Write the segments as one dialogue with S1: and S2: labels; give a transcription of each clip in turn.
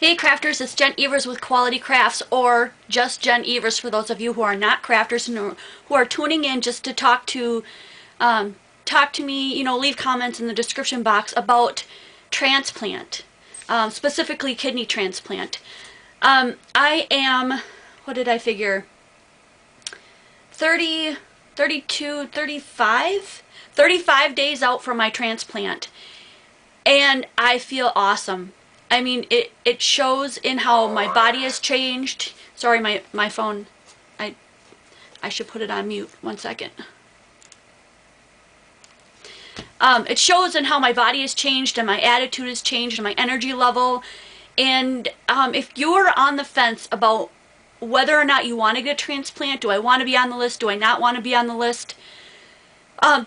S1: Hey crafters, it's Jen Evers with Quality Crafts, or just Jen Evers for those of you who are not crafters and who are tuning in just to um, talk to me, leave comments in the description box about transplant, specifically kidney transplant. I am, what did I figure, 30, 32, 35? 35 days out from my transplant, and I feel awesome. I mean, it shows in how my body has changed. Sorry, my phone, I, I should put it on mute. 1 second. It shows in how my body has changed and my attitude has changed and my energy level. And if you're on the fence about whether or not you want to get a transplant, do I want to be on the list, do I not want to be on the list,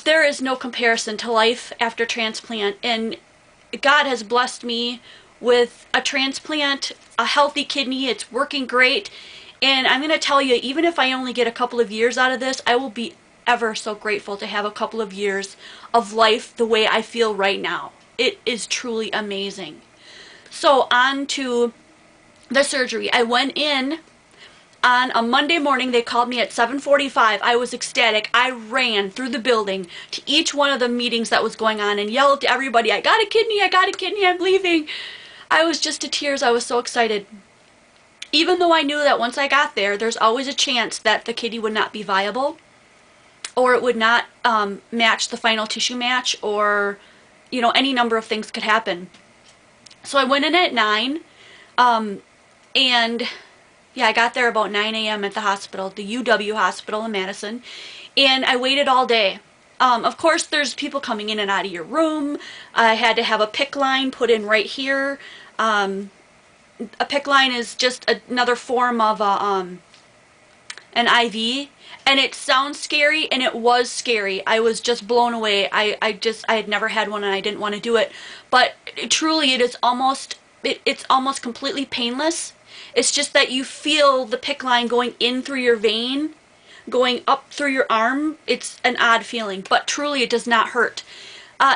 S1: there is no comparison to life after transplant. And God has blessed me with a transplant, a healthy kidney. It's working great. And I'm going to tell you, even if I only get a couple of years out of this, I will be ever so grateful to have a couple of years of life the way I feel right now. It is truly amazing. So on to the surgery. I went in on a Monday morning. They called me at 7:45. I was ecstatic. I ran through the building to each one of the meetings that was going on and yelled to everybody, I got a kidney, I got a kidney, I'm leaving. I was just to tears. I was so excited. Even though I knew that once I got there, there's always a chance that the kidney would not be viable, or it would not match the final tissue match, or, any number of things could happen. So I went in at 9, and yeah, I got there about 9 a.m. at the hospital, the UW hospital in Madison, and I waited all day. Of course, there's people coming in and out of your room. I had to have a PICC line put in right here. A PICC line is just another form of an IV, and it sounds scary, and it was scary. I was just blown away. I had never had one, and I didn't want to do it. But truly, it's almost completely painless. It's just that you feel the PICC line going in through your vein, going up through your arm. It's an odd feeling, but truly it does not hurt.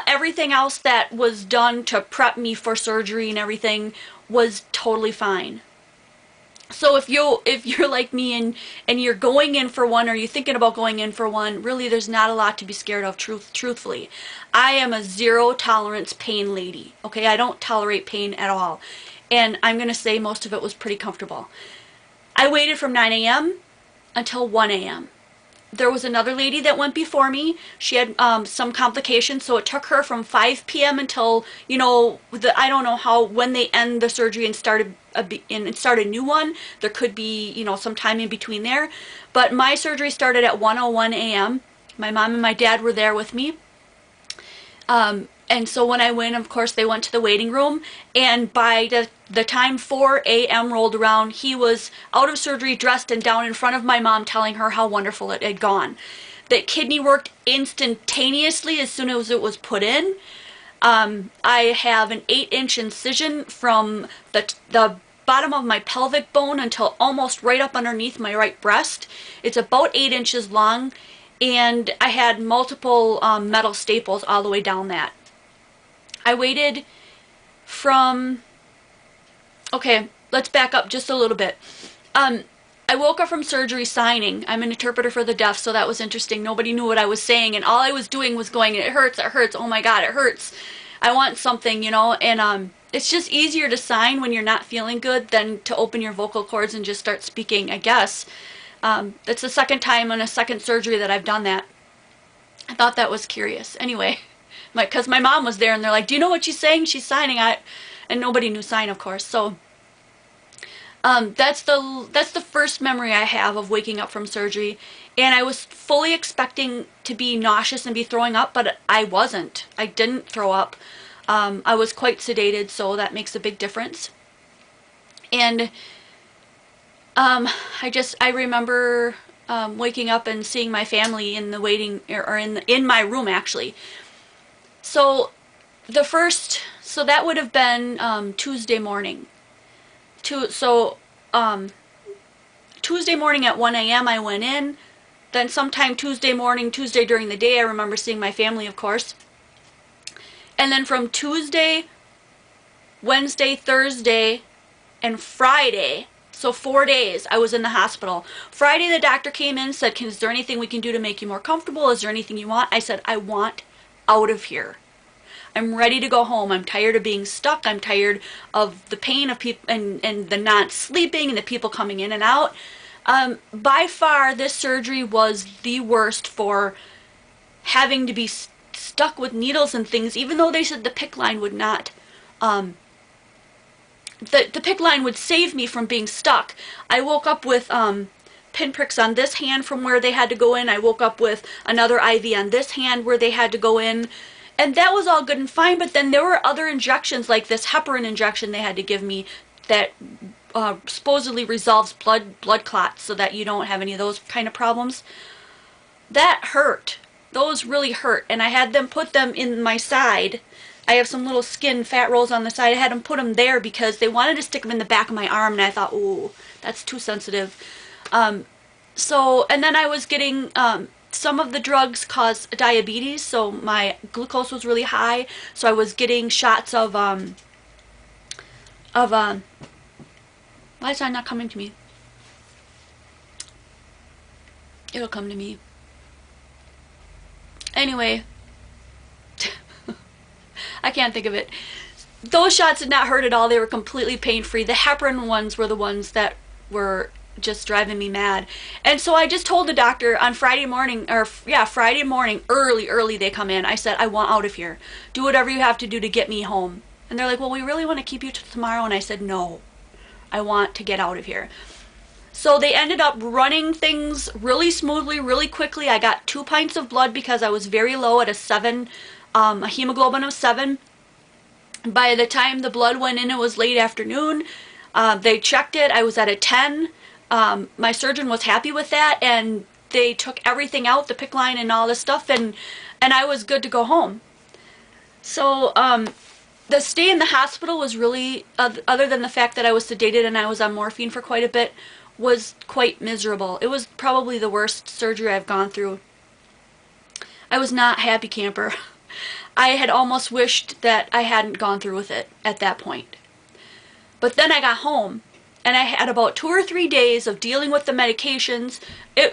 S1: Everything else that was done to prep me for surgery and everything was totally fine. So if you're like me and you're going in for one, or you're thinking about going in for one, really there's not a lot to be scared of, truthfully. I am a zero tolerance pain lady. Okay, I don't tolerate pain at all. And I'm going to say most of it was pretty comfortable. I waited from 9 a.m. until 1 a.m. There was another lady that went before me. She had some complications, so it took her from 5 p.m. until, I don't know when they end the surgery and start a new one. There could be, some time in between there. But my surgery started at 1:01 a.m. My mom and my dad were there with me. And so when I went, of course, they went to the waiting room, and by the time 4 a.m. rolled around, he was out of surgery, dressed, and down in front of my mom telling her how wonderful it had gone. The kidney worked instantaneously as soon as it was put in. I have an 8-inch incision from the bottom of my pelvic bone until almost right up underneath my right breast. It's about 8 inches long, and I had multiple metal staples all the way down that. I waited from, okay, let's back up just a little bit. I woke up from surgery signing. I'm an interpreter for the deaf, so that was interesting. Nobody knew what I was saying, and all I was doing was going, it hurts, oh my God, it hurts. I want something, and it's just easier to sign when you're not feeling good than to open your vocal cords and just start speaking, I guess. It's the second time on a second surgery that I've done that. I thought that was curious. Anyway. Because my mom was there, and they're like, do you know what she's saying? She's signing. And nobody knew sign, of course. So that's the first memory I have of waking up from surgery. And I was fully expecting to be nauseous and be throwing up, but I wasn't. I didn't throw up. I was quite sedated, so that makes a big difference. And I remember waking up and seeing my family in the waiting, or in my room, actually. So that would have been Tuesday morning. Tuesday morning at 1 a.m. I went in. Then sometime Tuesday during the day, I remember seeing my family, of course. And then from Tuesday, Wednesday, Thursday, and Friday, so 4 days, I was in the hospital. Friday, the doctor came in and said, is there anything we can do to make you more comfortable? Is there anything you want? I said, I want out of here. I'm ready to go home. I'm tired of being stuck. I'm tired of the pain of people and the not sleeping and the people coming in and out. By far, this surgery was the worst for having to be stuck with needles and things, even though they said the PICC line would not. The PICC line would save me from being stuck. I woke up with pinpricks on this hand from where they had to go in. I woke up with another IV on this hand where they had to go in. And that was all good and fine, but then there were other injections, like this heparin injection they had to give me that supposedly resolves blood clots so that you don't have any of those kind of problems. That hurt. Those really hurt. And I had them put them in my side. I have some little skin fat rolls on the side. I had them put them there because they wanted to stick them in the back of my arm, and I thought, ooh, that's too sensitive. And then I was getting... some of the drugs cause diabetes, so my glucose was really high, so I was getting shots of why is that not coming to me? It'll come to me. Anyway, I can't think of it. Those shots did not hurt at all. They were completely pain-free. The heparin ones were the ones that were just driving me mad. And so I just told the doctor on Friday morning, Friday morning, early they come in. I said, I want out of here. Do whatever you have to do to get me home. And they're like, well, we really want to keep you till tomorrow. And I said, no, I want to get out of here. So they ended up running things really smoothly, really quickly. I got 2 pints of blood because I was very low at a hemoglobin of 7. By the time the blood went in, it was late afternoon. They checked it. I was at a 10. My surgeon was happy with that, and they took everything out, the PICC line and all this stuff, and I was good to go home. So the stay in the hospital was really, other than the fact that I was sedated and I was on morphine for quite a bit, was quite miserable. It was probably the worst surgery I've gone through. I was not a happy camper. I had almost wished that I hadn't gone through with it at that point. But then I got home, and I had about 2 or 3 days of dealing with the medications.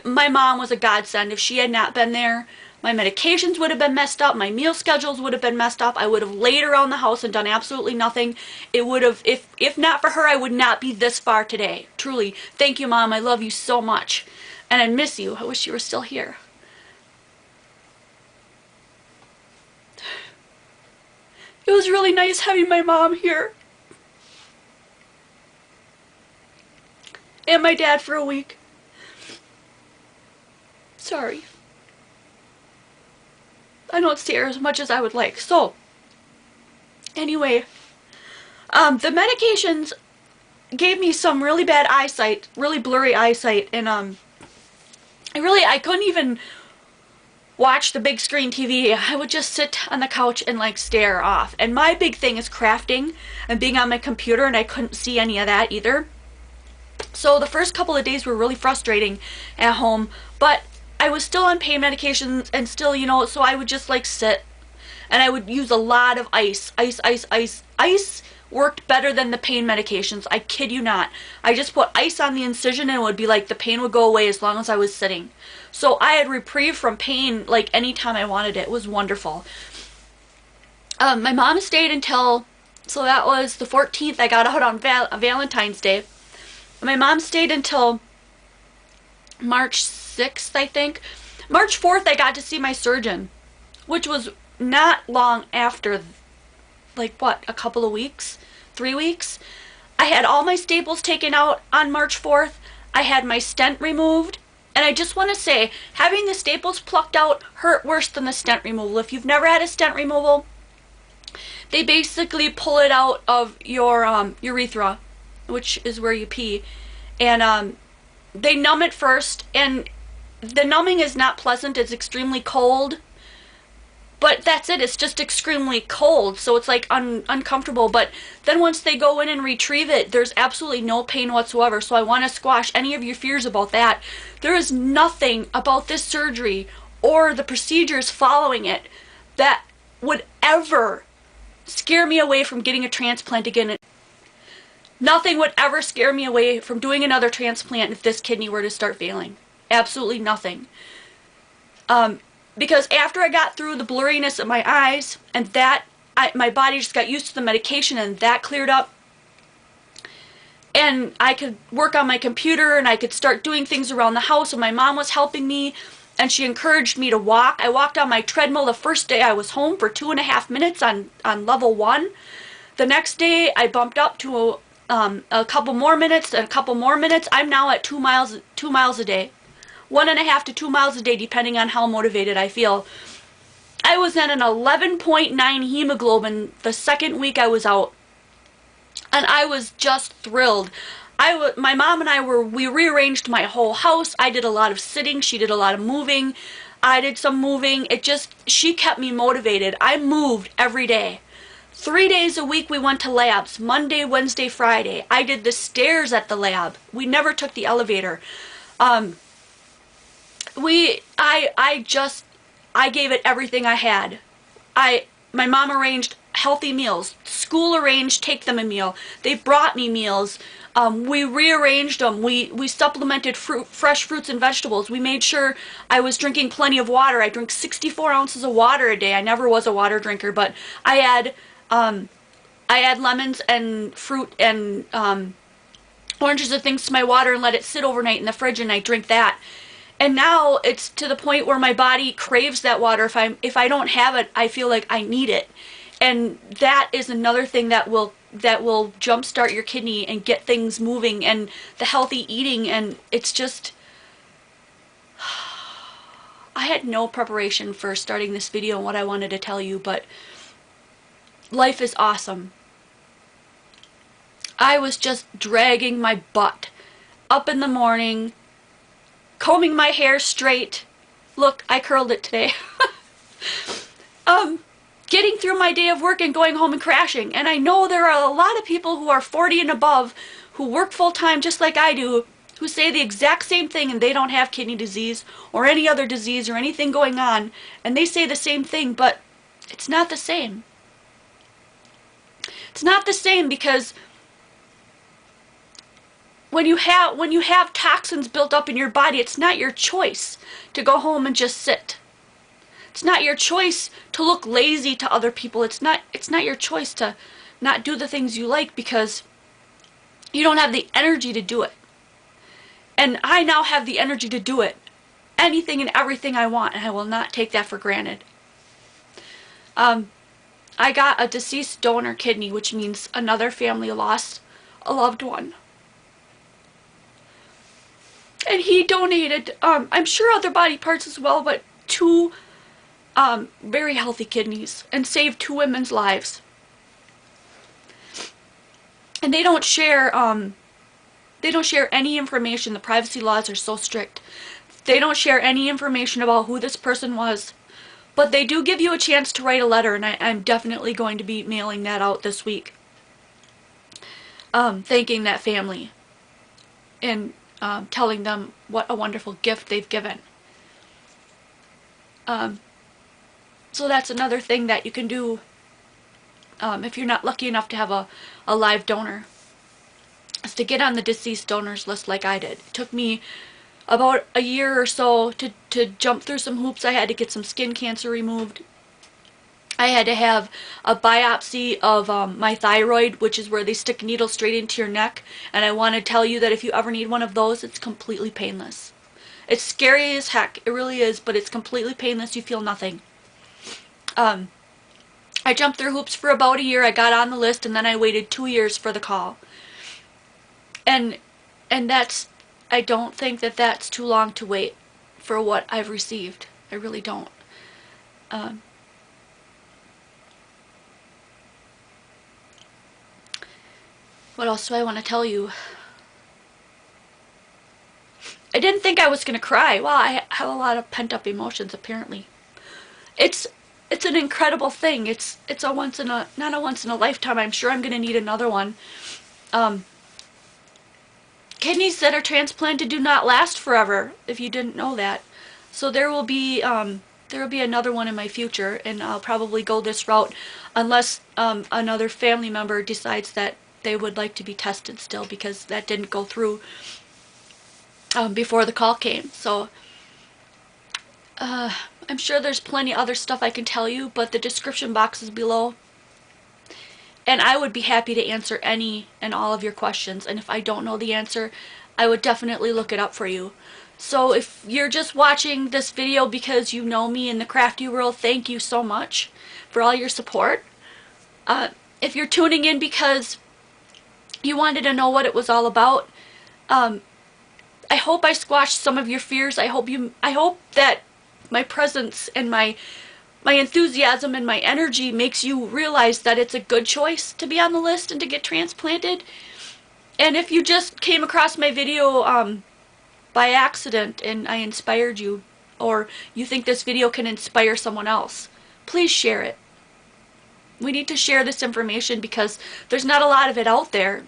S1: My mom was a godsend. If she had not been there, my medications would have been messed up. My meal schedules would have been messed up. I would have laid around the house and done absolutely nothing. It would have, if not for her, I would not be this far today. Truly. Thank you, Mom. I love you so much. And I miss you. I wish you were still here. It was really nice having my mom here. And my dad for a week. Sorry. I don't stay here as much as I would like. So, anyway, the medications gave me some really bad eyesight, really blurry eyesight, and I couldn't even watch the big screen TV. I would just sit on the couch and like stare off. And my big thing is crafting and being on my computer, and I couldn't see any of that either. So the first couple of days were really frustrating at home, but I was still on pain medications and still, you know, so I would just like sit and I would use a lot of ice. Ice worked better than the pain medications. I kid you not. I just put ice on the incision and it would be like the pain would go away as long as I was sitting. So I had reprieve from pain like anytime I wanted it. It was wonderful. My mom stayed until, so that was the 14th. I got out on Valentine's Day. My mom stayed until March 6th, I think. March 4th, I got to see my surgeon, which was not long after, like, what, a couple of weeks? 3 weeks? I had all my staples taken out on March 4th. I had my stent removed. And I just want to say, having the staples plucked out hurt worse than the stent removal. If you've never had a stent removal, they basically pull it out of your urethra, which is where you pee, and they numb it first, and the numbing is not pleasant. It's extremely cold, but that's it. It's just extremely cold, so it's like uncomfortable. But then once they go in and retrieve it, there's absolutely no pain whatsoever. So I want to squash any of your fears about that. There is nothing about this surgery or the procedures following it that would ever scare me away from getting a transplant again. Nothing would ever scare me away from doing another transplant if this kidney were to start failing. Absolutely nothing. Because after I got through the blurriness of my eyes, and my body just got used to the medication, and that cleared up, and I could work on my computer, and I could start doing things around the house, and my mom was helping me, and she encouraged me to walk. I walked on my treadmill the first day I was home for 2.5 minutes on level 1. The next day I bumped up to a couple more minutes and a couple more minutes. I'm now at 2 miles a day. 1.5 to 2 miles a day, depending on how motivated I feel. I was at an 11.9 hemoglobin the second week I was out. And I was just thrilled. My mom and we rearranged my whole house. I did a lot of sitting. She did a lot of moving. I did some moving. She kept me motivated. I moved every day. 3 days a week we went to labs. Monday, Wednesday, Friday. I did the stairs at the lab. We never took the elevator. I gave it everything I had. My mom arranged healthy meals. School arranged take them a meal. They brought me meals. We rearranged them. We supplemented fresh fruits and vegetables. We made sure I was drinking plenty of water. I drink 64 ounces of water a day. I never was a water drinker, but I add lemons and fruit and oranges and things to my water and let it sit overnight in the fridge, and I drink that. And now it's to the point where my body craves that water. If I don't have it, I feel like I need it. And that is another thing that will jumpstart your kidney and get things moving, and the healthy eating. And it's just, I had no preparation for starting this video and what I wanted to tell you, but life is awesome. I was just dragging my butt up in the morning, combing my hair straight. Look, I curled it today. Getting through my day of work and going home and crashing. And I know there are a lot of people who are 40 and above who work full time just like I do, who say the exact same thing, and they don't have kidney disease or any other disease or anything going on, and they say the same thing, but it's not the same. It's not the same, because when you have toxins built up in your body, it's not your choice to go home and just sit. It's not your choice to look lazy to other people. It's not your choice to not do the things you like, because you don't have the energy to do it. And I now have the energy to do it. Anything and everything I want, and I will not take that for granted. I got a deceased donor kidney, which means another family lost a loved one. And he donated, I'm sure other body parts as well, but 2 very healthy kidneys, and saved 2 women's lives. And they don't share any information. The privacy laws are so strict. They don't share any information about who this person was. But they do give you a chance to write a letter, and I'm definitely going to be mailing that out this week. Thanking that family and telling them what a wonderful gift they've given. So that's another thing that you can do if you're not lucky enough to have a live donor, is to get on the deceased donors list like I did. It took me about a year or so to jump through some hoops. I had to get some skin cancer removed. I had to have a biopsy of my thyroid, which is where they stick a needle straight into your neck. And I want to tell you that if you ever need one of those, it's completely painless. It's scary as heck, it really is, but it's completely painless. You feel nothing. I jumped through hoops for about a year. I got on the list, and then I waited 2 years for the call. And that's, I don't think that that's too long to wait for what I've received. I really don't. What else do I want to tell you? I didn't think I was going to cry. Well, I have a lot of pent-up emotions, apparently. It's an incredible thing. It's a not a once in a lifetime. I'm sure I'm going to need another one. Kidneys that are transplanted do not last forever, if you didn't know that. So there will be another one in my future, and I'll probably go this route unless another family member decides that they would like to be tested still, because that didn't go through before the call came. So I'm sure there's plenty other stuff I can tell you, but the description box is below. And I would be happy to answer any and all of your questions. And if I don't know the answer, I would definitely look it up for you. So if you're just watching this video because you know me in the crafty world, thank you so much for all your support. If you're tuning in because you wanted to know what it was all about, I hope I squashed some of your fears. I hope that my presence and my enthusiasm and my energy makes you realize that it's a good choice to be on the list and to get transplanted. And if you just came across my video by accident and I inspired you, or you think this video can inspire someone else, please share it. We need to share this information because there's not a lot of it out there.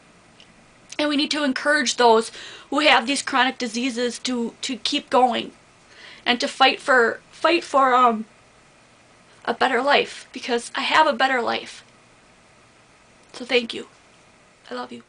S1: And we need to encourage those who have these chronic diseases to keep going and to fight for a better life, because I have a better life. So thank you. I love you.